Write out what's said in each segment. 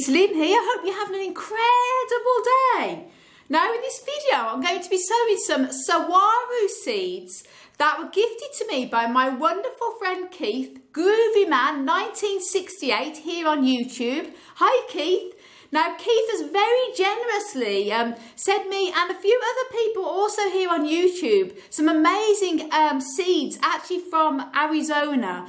it's Lynn here. Hope you're having an incredible day. Now in this video I'm going to be sowing some saguaro seeds that were gifted to me by my wonderful friend Keith Groovyman 1968 here on YouTube. Hi Keith. Now Keith has very generously sent me and a few other people also here on YouTube some amazing seeds actually from Arizona,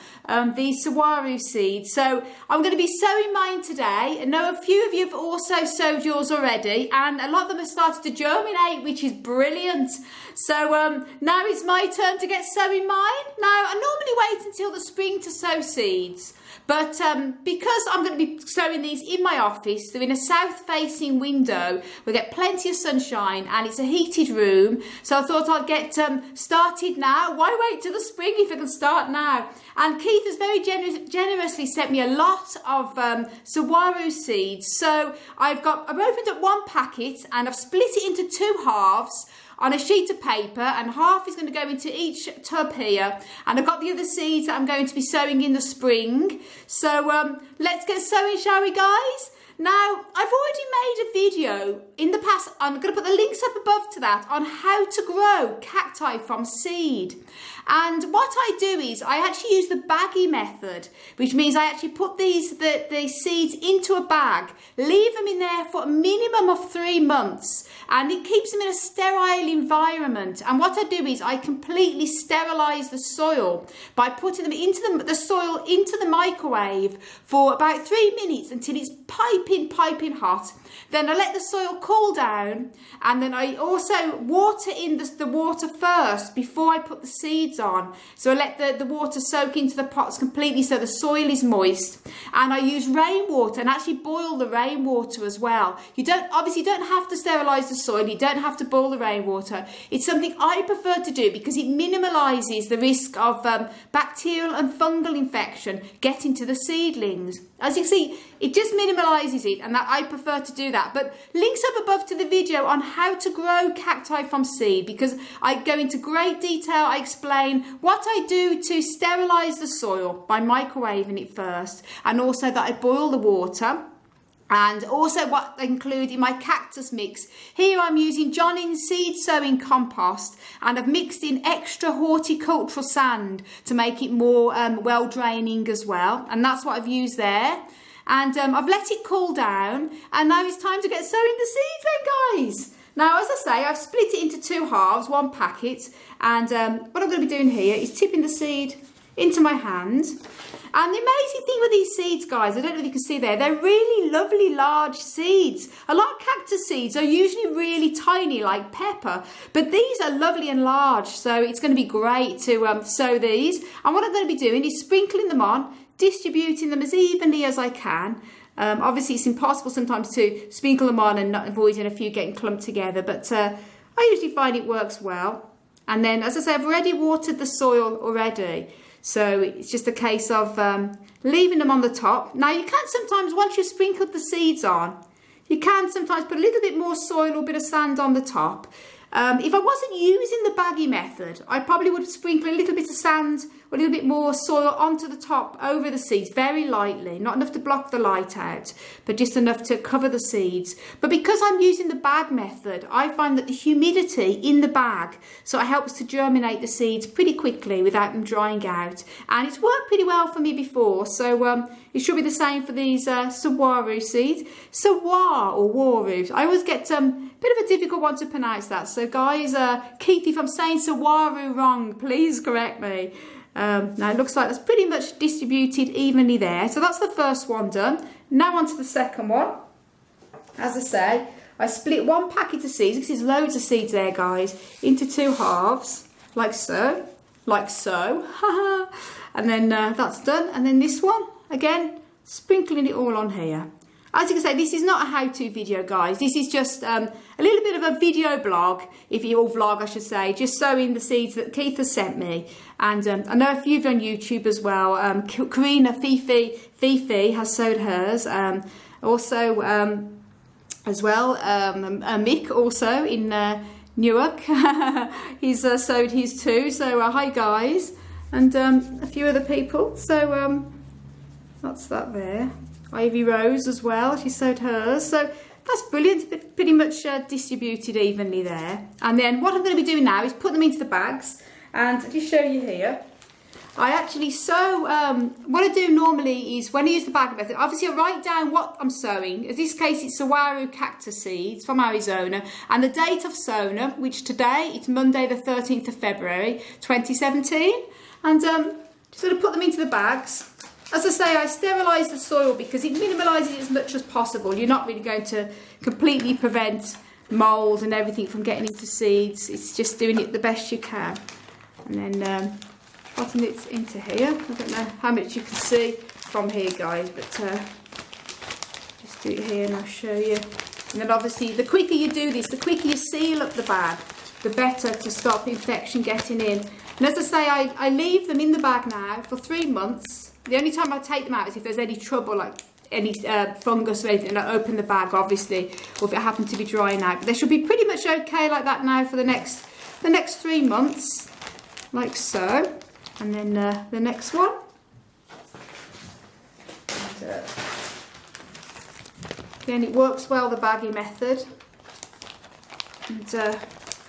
these saguaro seeds. So I'm going to be sowing mine today. I know a few of you have also sowed yours already and a lot of them have started to germinate, which is brilliant. So now it's my turn to get sowing mine. Now I normally wait until the spring to sow seeds, but because I'm going to be sowing these in my office, they're in a south-facing window. We get plenty of sunshine and it's a heated room. So I thought I'd get started now. Why wait till the spring if I can start now? And Keith has very generously sent me a lot of saguaro seeds. So I've opened up one packet and I've split it into two halves on a sheet of paper, and half is going to go into each tub here, and I've got the other seeds that I'm going to be sowing in the spring. So let's get sowing, shall we guys? Now, I've already made a video in the past, I'm going to put the links up above to that, on how to grow cacti from seed. And what I do is I actually use the baggy method, which means I actually put the seeds into a bag, leave them in there for a minimum of 3 months, and it keeps them in a sterile environment. And what I do is I completely sterilize the soil by putting them into the soil into the microwave for about 3 minutes until it's piping hot. Then I let the soil cool down, and then I also water in the water first before I put the seeds on. So I let the water soak into the pots completely so the soil is moist, and I use rainwater and actually boil the rainwater as well. You don't have to sterilize the soil, you don't have to boil the rainwater. It's something I prefer to do because it minimalizes the risk of bacterial and fungal infection getting to the seedlings. As you can see, it just minimalizes it, and that I prefer to do that. But links up above to the video on how to grow cacti from seed, because I go into great detail. I explain what I do to sterilize the soil by microwaving it first, and also that I boil the water. And also what I include in my cactus mix. Here I'm using Johnny's seed sowing compost, and I've mixed in extra horticultural sand to make it more well draining as well. And that's what I've used there. And I've let it cool down, and now it's time to get sowing the seeds then, guys. Now, as I say, I've split it into two halves, one packet. And what I'm going to be doing here is tipping the seed into my hand. And the amazing thing with these seeds, guys, I don't know if you can see there, they're really lovely large seeds. A lot of cactus seeds are usually really tiny like pepper, but these are lovely and large, so it's going to be great to sow these. And what I'm going to be doing is sprinkling them on, distributing them as evenly as I can. Obviously it's impossible sometimes to sprinkle them on and not avoiding a few getting clumped together, but I usually find it works well. And then, as I say, I've already watered the soil already. So it's just a case of leaving them on the top. Now you can sometimes, once you've sprinkled the seeds on, you can sometimes put a little bit more soil or a bit of sand on the top. If I wasn't using the baggy method, I probably would sprinkle a little bit of sand or a little bit more soil onto the top over the seeds, very lightly, not enough to block the light out, but just enough to cover the seeds. But because I'm using the bag method, I find that the humidity in the bag sort of helps to germinate the seeds pretty quickly without them drying out. And it's worked pretty well for me before, so it should be the same for these saguaro seeds. Saguaro or waru. I always get a bit of a difficult one to pronounce that. So guys, Keith, if I'm saying saguaro wrong, please correct me. Now it looks like that's pretty much distributed evenly there. So that's the first one done. Now on to the second one. As I say, I split one packet of seeds, because there's loads of seeds there, guys, into two halves, like so. And then that's done. And then this one, again, sprinkling it all on here. As you can see, this is not a how-to video, guys. This is just a little bit of a video blog, or vlog, I should say, just sowing the seeds that Keith has sent me. And I know a few of you on YouTube as well. Karina Fifi has sowed hers. Also, as well, Mick also in Newark. He's sowed his too. So hi, guys. And a few other people. So that's that there. Ivy Rose as well, she sowed hers. So that's brilliant, pretty much distributed evenly there. And then what I'm going to be doing now is put them into the bags. And I'll just show you here. I actually sow, what I do normally is when I use the bag method, obviously I write down what I'm sowing. In this case it's Saguaro Cactus Seeds from Arizona, and the date of sowing, which today it's Monday the 13th of February 2017. And just going to put them into the bags. As I say, I sterilise the soil because it minimalises it as much as possible. You're not really going to completely prevent mould and everything from getting into seeds. It's just doing it the best you can. And then potting it into here. I don't know how much you can see from here, guys, but just do it here and I'll show you. And then obviously the quicker you do this, the quicker you seal up the bag, the better to stop infection getting in. And as I say, I leave them in the bag now for 3 months. The only time I take them out is if there's any trouble, like any fungus or anything, and I open the bag obviously, or if it happened to be drying out. But they should be pretty much okay like that now for the next 3 months, like so. And then the next one. And, again, it works well, the baggy method. And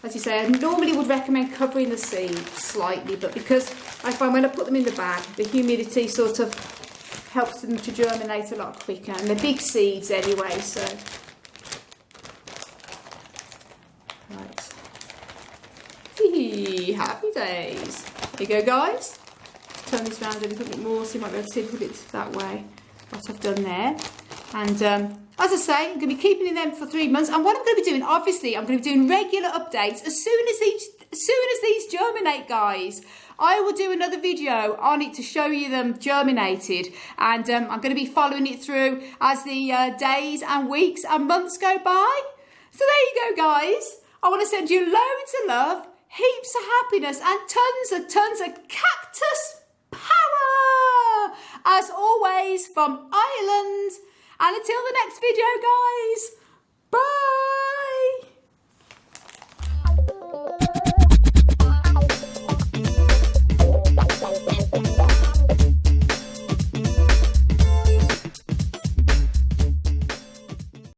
as you say, I normally would recommend covering the seeds slightly, but because I find when I put them in the bag, the humidity sort of helps them to germinate a lot quicker. And they're big seeds anyway, so. Right. Hee, happy days. There you go, guys. Let's turn this around a little bit more so you might be able to see, put it that way, what I've done there. And as I say, I'm going to be keeping them for 3 months. And what I'm going to be doing, obviously, I'm going to be doing regular updates as soon as these germinate, guys. I will do another video on it to show you them germinated. And I'm going to be following it through as the days and weeks and months go by. So there you go, guys. I want to send you loads of love, heaps of happiness, and tons of cactus power. As always, from Ireland. And until the next video, guys, bye!